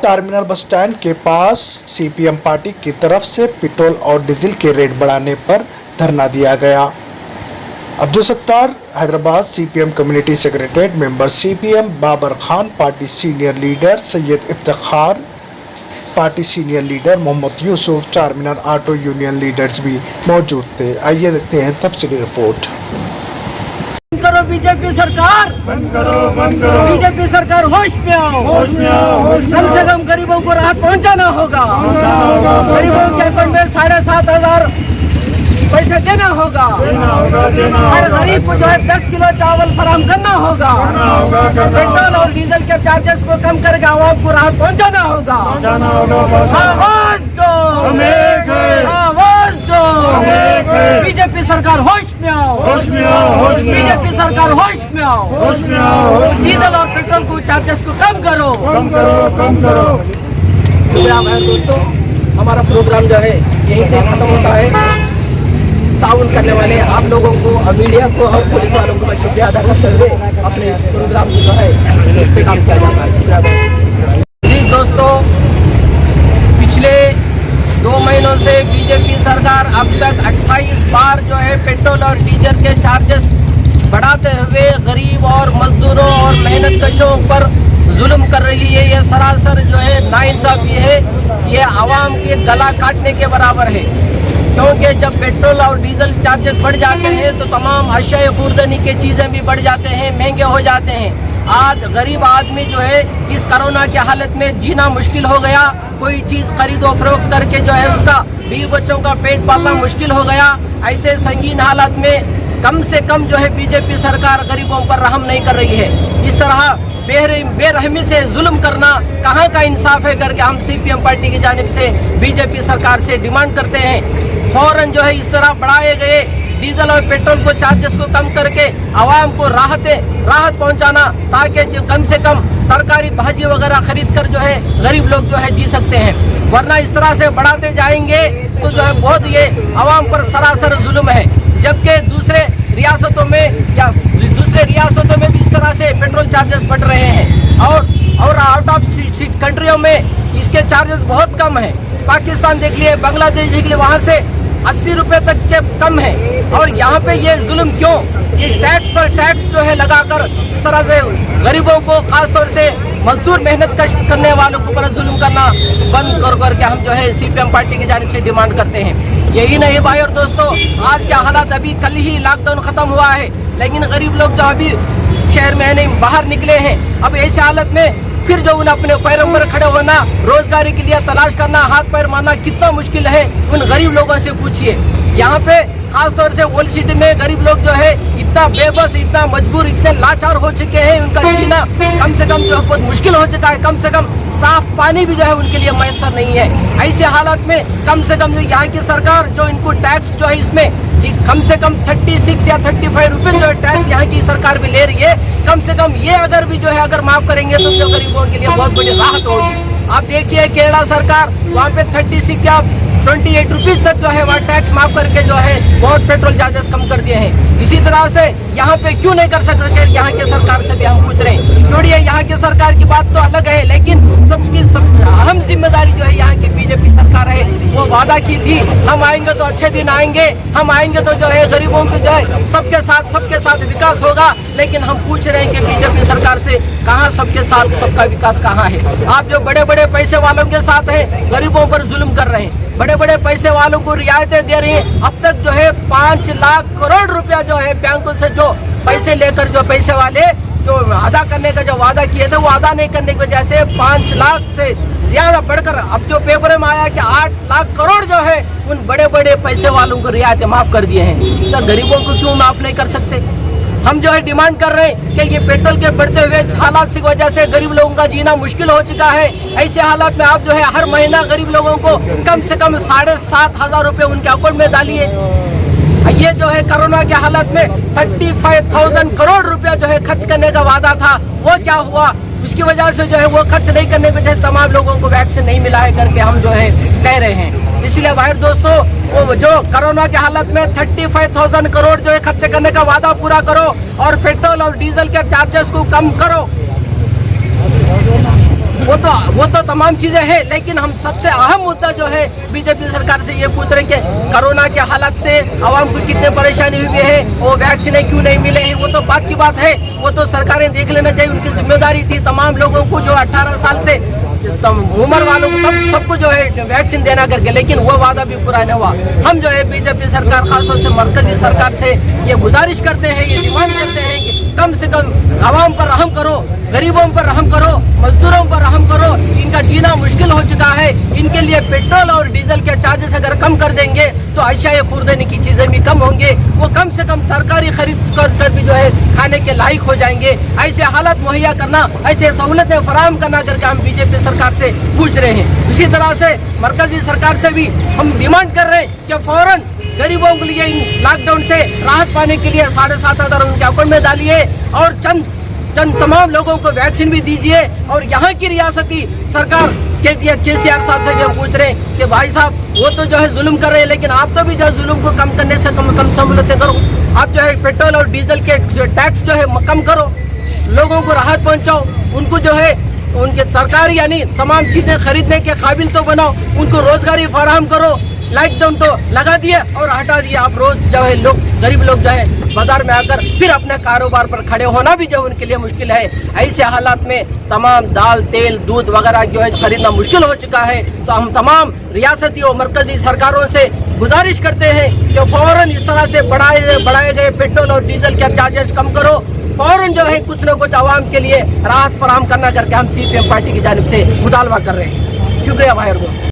Terminal bus stand के पास CPM party की तरफ से पेट्रोल और डीजल के रेट बढ़ाने पर धरना दिया गया। Abdul Sattar Hyderabad CPM community secretariat member CPM Babar Khan, party senior leader Syed Iftikhar, party senior leader Mohammad Yusuf, terminal auto union leaders भी मौजूद थे। आइए देखते हैं तफसीली रिपोर्ट। बंद करो बीजेपी सरकार, बंद करो बीजेपी सरकार होश में आओ, होश में आओ, होश में कम से कम गरीबों को राहत पहुंचाना होगा। गरीबों के अकाउंट में 7,500 पैसे देना होगा। हर गरीब को जो है 10 किलो चावल फराहम करना होगा। पेट्रोल और डीजल के चार्जेस को कम करके आवाम को राहत पहुंचाना होगा। आवाज दो, आवाज दो, बीजेपी सरकार होश में आओ, बीजेपी सरकार होश में आओ, डीजल और पेट्रोल को चार्जेस को कम करो। शुक्रिया दोस्तों, हमारा प्रोग्राम जो है यहीं पे खत्म होता है। ताउन करने वाले आप लोगों को और मीडिया को और पुलिस वालों को मैं शुक्रिया अदा करते हुए अपने प्रोग्राम को जो है इख्तिताम किया जाता है। शुक्रिया जी दोस्तों, पिछले 2 महीनों से बीजेपी सरकार अब तक 28 बार जो है पेट्रोल और डीजल के चार्जेस बढ़ाते हुए गरीब और मजदूरों और मेहनत कशों पर जुल्म कर रही है। ये सरासर जो है नाइंसाफी है, ये आवाम के गला काटने के बराबर है। क्योंकि जब पेट्रोल और डीजल चार्जेस बढ़ जाते हैं तो तमाम अशिया खुर्दनी की चीज़ें भी बढ़ जाते हैं, महंगे हो जाते हैं। आज गरीब आदमी जो है इस कोरोना की हालत में जीना मुश्किल हो गया। कोई चीज़ खरीदो फरोख्त करके जो है उसका बीवी बच्चों का पेट पालना मुश्किल हो गया। ऐसे संगीन हालात में कम से कम जो है बीजेपी सरकार गरीबों पर रहम नहीं कर रही है। इस तरह बेरहमी से जुल्म करना कहाँ का इंसाफ है करके हम सीपीएम पार्टी की जानिब से बीजेपी सरकार से डिमांड करते हैं। फौरन जो है इस तरह बढ़ाए गए डीजल और पेट्रोल को चार्जेस को कम करके आवाम को राहत पहुंचाना, ताकि जो कम से कम तरकारी भाजी वगैरह खरीद कर जो है गरीब लोग जो है जी सकते हैं। वरना इस तरह से बढ़ाते जाएंगे तो जो है बहुत ये आवाम पर सरासर जुल्म है। जबकि दूसरे रियासतों में भी इस तरह से पेट्रोल चार्जेस बढ़ रहे हैं और आउट ऑफ सीट कंट्रियों में इसके चार्जेस बहुत कम है। पाकिस्तान देख लिए, बांग्लादेश देख लिए, वहाँ से 80 रुपए तक के कम है। और यहाँ पे ये जुल्म क्यों? ये टैक्स पर टैक्स जो है लगाकर इस तरह से गरीबों को, खासतौर से मजदूर मेहनत कश करने वालों के ऊपर जुल्म करना बंद करके हम जो है सीपीएम पार्टी की जानिब से डिमांड करते हैं। यही नहीं भाई और दोस्तों, आज के हालात, अभी कल ही लॉकडाउन खत्म हुआ है, लेकिन गरीब लोग जो अभी शहर में नहीं बाहर निकले हैं। अब ऐसी हालत में फिर जो उन्हें अपने पैरों पर खड़े होना, रोजगारी के लिए तलाश करना, हाथ पैर मारना कितना मुश्किल है, उन गरीब लोगों से पूछिए। यहाँ पे खासतौर से ओल्ड सिटी में गरीब लोग जो है इतना बेबस, इतना मजबूर, इतने लाचार हो चुके हैं, उनका जीना कम से कम जो है बहुत मुश्किल हो चुका है। कम से कम साफ पानी भी जो है उनके लिए मैसर नहीं है। ऐसे हालात में कम से कम जो यहाँ की सरकार जो इनको टैक्स जो है इसमें कम से कम 36 या 35 रुपए जो है टैक्स यहाँ की सरकार भी ले रही है। कम से कम ये अगर भी जो है अगर माफ करेंगे तो जो गरीबों के लिए बहुत बड़ी राहत होगी। आप देखिए केरला सरकार वहाँ पे 36 या 28 रुपीज तक जो है वह टैक्स माफ करके जो है बहुत पेट्रोल चार्जेस कम कर दिए हैं। इसी तरह से यहाँ पे क्यों नहीं कर सकते? यहाँ के सरकार से भी हम पूछ रहे हैं। छोड़िए यहाँ के सरकार की बात तो अलग है, लेकिन सबकी अहम जिम्मेदारी जो है यहाँ की बीजेपी सरकार है। वो वादा की थी हम आएंगे तो अच्छे दिन आएंगे, हम आएंगे तो जो है गरीबों की जो है सबके साथ विकास होगा। लेकिन हम पूछ रहे हैं कि बीजेपी सरकार से कहाँ सबके साथ सबका विकास कहाँ है? आप जो बड़े बड़े पैसे वालों के साथ हैं, गरीबों पर जुल्म कर रहे हैं, बड़े बड़े पैसे वालों को रियायतें दे रही हैं। अब तक जो है 5 लाख करोड़ रुपया जो है बैंकों से जो पैसे लेकर जो पैसे वाले जो अदा करने का जो वादा किए थे वो अदा नहीं करने की वजह से 5 लाख से ज्यादा बढ़कर अब जो पेपर में आया कि 8 लाख करोड़ जो है उन बड़े बड़े पैसे वालों को रियायतें माफ कर दिए हैं। तो गरीबों को क्यों माफ नहीं कर सकते? हम जो है डिमांड कर रहे हैं कि ये पेट्रोल के बढ़ते हुए हालात की वजह से गरीब लोगों का जीना मुश्किल हो चुका है। ऐसे हालात में आप जो है हर महीना गरीब लोगों को कम से कम 7,500 रुपए उनके अकाउंट में डालिए। ये जो है कोरोना के हालात में 35,000 करोड़ रुपया जो है खर्च करने का वादा था, वो क्या हुआ? उसकी वजह से जो है वो खर्च नहीं करने की वजह से तमाम लोगों को वैक्सीन नहीं मिला है करके हम जो है कह रहे हैं। इसलिए भाई दोस्तों, वो जो कोरोना के हालत में 35,000 करोड़ जो है खर्च करने का वादा पूरा करो और पेट्रोल और डीजल के चार्जेस को कम करो। वो तो तमाम चीजें हैं, लेकिन हम सबसे अहम मुद्दा जो है बीजेपी सरकार से ये पूछ रहे हैं कि कोरोना के हालात से आवाम को कितने परेशानी हुई है, वो वैक्सीन क्यों नहीं मिले हैं, वो तो बात की बात है। वो तो सरकारें देख लेना चाहिए, उनकी जिम्मेदारी थी तमाम लोगों को जो 18 साल से उम्र वालों को सबको जो है वैक्सीन देना करके, लेकिन वो वादा भी पूरा नहीं हुआ। हम जो है बीजेपी सरकार, खासतौर से मरकजी सरकार से ये गुजारिश करते हैं, ये डिमांड करते हैं कि कम से कम आवाम पर रहम करो, गरीबों पर रहम करो, मजदूरों पर रहम करो। इनका जीना मुश्किल हो चुका है। इनके लिए पेट्रोल और डीजल के चार्जेस अगर कम कर देंगे तो अशिया खुर्दनी की चीजें भी कम होंगे, वो कम से कम तरकारी खरीद कर भी जो है खाने के लायक हो जाएंगे। ऐसे हालात मुहैया करना, ऐसे सहूलतें फराहम करना करके हम बीजेपी सरकार से पूछ रहे हैं। इसी तरह से मरकजी सरकार से भी हम डिमांड कर रहे हैं कि फौरन गरीबों के लिए इन लॉकडाउन से राहत पाने के लिए 7,500 उनके अकाउंट में डालिए और चंद तमाम लोगों को वैक्सीन भी दीजिए। और यहाँ की रियासती सरकार केसीआर साहब से भी हम पूछ रहे हैं कि भाई साहब, वो तो जो है जुल्म कर रहे हैं, लेकिन आप तो भी जो है जुल्म को कम करने से कम सहूलतें करो। आप जो है पेट्रोल और डीजल के टैक्स जो है कम करो, लोगों को राहत पहुँचाओ, उनको जो है उनके तरकारी यानी तमाम चीजें खरीदने के काबिल तो बनाओ, उनको रोजगारी फराहम करो। लॉकडाउन तो लगा दिए और हटा दिए, आप रोज जो है लोग गरीब लोग जो है बाजार में आकर फिर अपने कारोबार पर खड़े होना भी जो उनके लिए मुश्किल है। ऐसे हालात में तमाम दाल, तेल, दूध वगैरह जो है खरीदना मुश्किल हो चुका है। तो हम तमाम रियासती और मरकजी सरकारों से गुजारिश करते हैं कि फौरन इस तरह से बढ़ाए गए पेट्रोल और डीजल के चार्जेस कम करो, फौरन जो है कुछ न कुछ आवाम के लिए राहत फराहम करना करके हम CPM पार्टी की जानिब से मुतालबा कर रहे हैं। शुक्रिया भाई।